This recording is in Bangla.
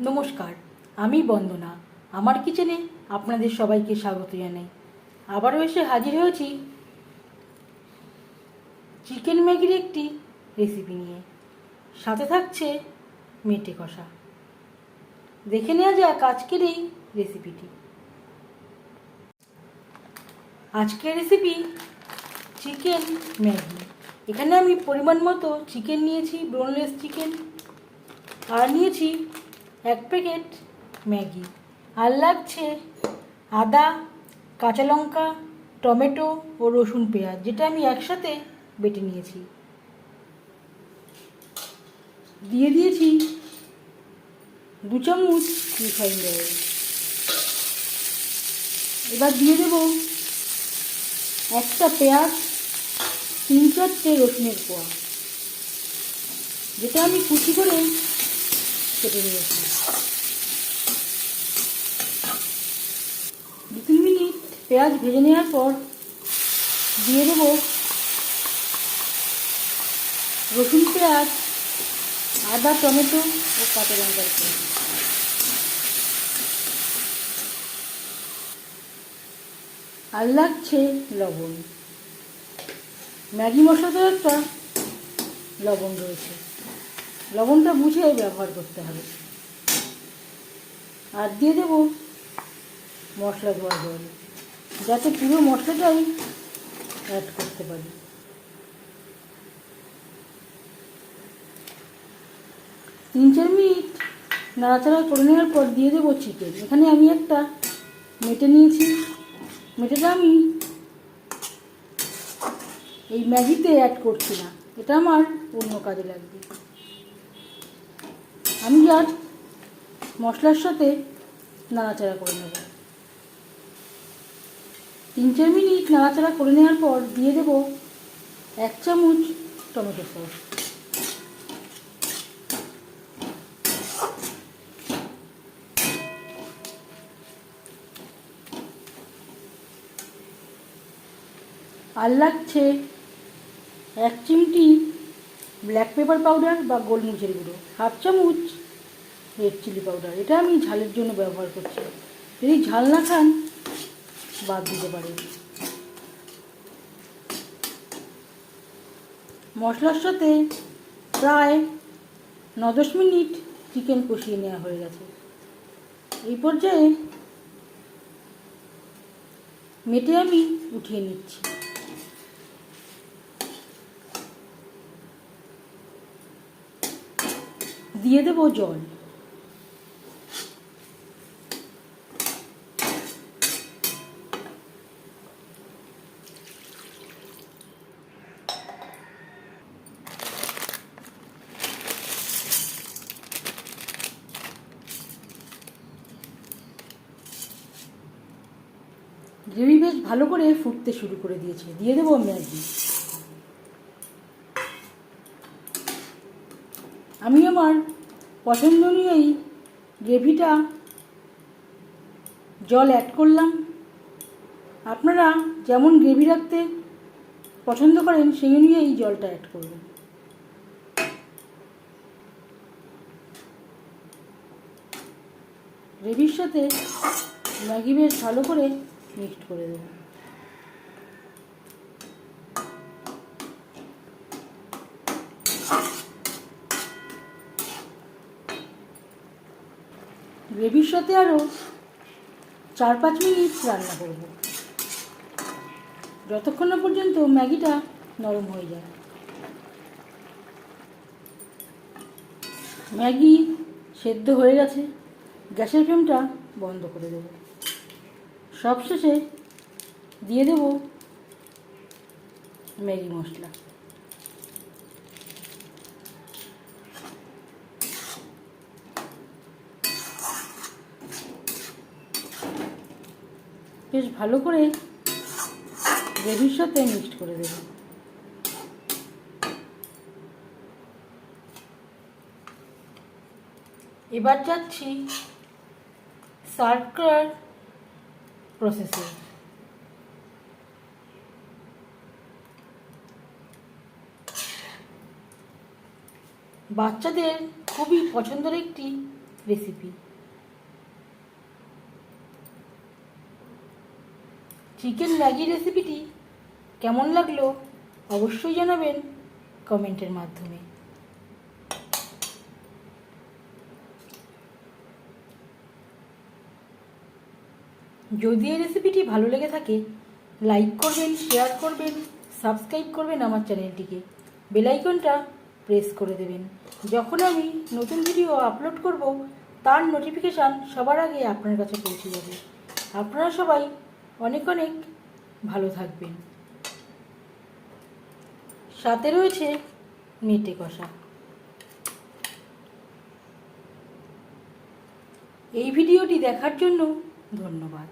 নমস্কার, আমি বন্দনা। আমার কিচেনে আপনাদের সবাইকে স্বাগত জানাই। আবারও এসে হাজির হয়েছি চিকেন ম্যাগির একটি রেসিপি নিয়ে। সাথে থাকছে মেটে কষা। দেখে নেওয়া যাক আজকের এই রেসিপিটি। আজকের রেসিপি চিকেন ম্যাগি। এখানে আমি পরিমাণ মতো চিকেন নিয়েছি, বোনলেস চিকেন, আর নিয়েছি 1 প্যাকেট ম্যাগি। আর লাগছে আদা, কাঁচা লঙ্কা, টমেটো ও রসুন, পেঁয়াজ, যেটা আমি একসাথে বেটে নিয়েছি। দিয়ে দিয়েছি 2 চামচ রিফাইন্ড অয়েল। এবার দিয়ে দেব একটা পেঁয়াজ, 3-4টে রসুনের কোয়া, যেটা আমি কুচি করে কেটে নিয়েছি। 2-3 মিনিট পেঁয়াজ ভেজে নেওয়ার পর দিয়ে দেব রসুন, পেঁয়াজ, আদা, টমেটো ও কাঁচা লঙ্কার পেস্ট। আর লাগছে লবণ। ম্যাগি মশলাতে একটা লবণ রয়েছে, লবণটা বুঝে ব্যবহার করতে হবে। আর দিয়ে দেব মশলা ধোয়া জল, যাতে পুরো মশলাটাই অ্যাড করতে পারি। তিন 4 মিনিট নাড়াচাড়া করে নেওয়ার পর দিয়ে দেবো চিকেন। এখানে আমি একটা মেটে নিয়েছি। মেটেটা আমি এই ম্যাগিতে অ্যাড করছি না, এটা আমার অন্য কাজে লাগবে। আমি জাস্ট মশলার সাথে নাড়াচাড়া করে নেব। 3-4 মিনিট নাড়াচাড়া করে নেওয়ার পর দিয়ে দেব 1 চামচ টমেটো সস। আর লাগছে 1 চিমটি ব্ল্যাক পেপার পাউডার বা গোলমরিচের গুঁড়ো, 1/2 চামচ রেড চিলি পাউডার। এটা আমি ঝালের জন্য ব্যবহার করছি, যদি ঝাল না খান বাদ দিতে পারেন। মশলার সাথে প্রায় 9-10 মিনিট চিকেন কষিয়ে নেওয়া হয়ে গেছে। এই পর্যায়ে মেটে আমি উঠিয়ে নিচ্ছি। দিয়ে দেব জল। গ্রেভি বেশ ভালো করে ফুটতে শুরু করে দিয়েছে। দিয়ে দেবো ম্যাগি। আমি আমার পছন্দ অনুযায়ী গ্রেভিটা জল অ্যাড করলাম। আপনারা যেমন গ্রেভি রাখতে পছন্দ করেন সেই অনুযায়ী জলটা অ্যাড করবেন। গ্রেভির সাথে ম্যাগি বেশ ভালো করে মিক্সড করে দেব। গ্রেভির সাথে আরও 4-5 মিনিট রান্না করব, যতক্ষণ না পর্যন্ত ম্যাগিটা নরম হয়ে যায়। ম্যাগি সেদ্ধ হয়ে গেছে, গ্যাসের ফ্লেমটা বন্ধ করে দেব। সবশেষে দিয়ে দেব ম্যাগি মশলা। বেশ ভালো করে গ্রেভির সাথে মিক্সড করে দেব। এবার যাচ্ছি সার্ভ করার প্রসেসে। বাচ্চাদের খুবই পছন্দের একটি রেসিপি। চিকেন ম্যাগি রেসিপিটি কেমন লাগলো অবশ্যই জানাবেন কমেন্টের মাধ্যমে। যদি এই রেসিপিটি ভালো লেগে থাকে লাইক করবেন, শেয়ার করবেন, সাবস্ক্রাইব করবেন আমার চ্যানেলটিকে, বেল আইকনটা প্রেস করে দেবেন। যখন আমি নতুন ভিডিও আপলোড করব তার নোটিফিকেশান সবার আগে আপনার কাছে পৌঁছে যাবে। আপনারা সবাই অনেক অনেক ভালো থাকবেন। সাথে রয়েছে মেটে কষা। এই ভিডিওটি দেখার জন্য ধন্যবাদ।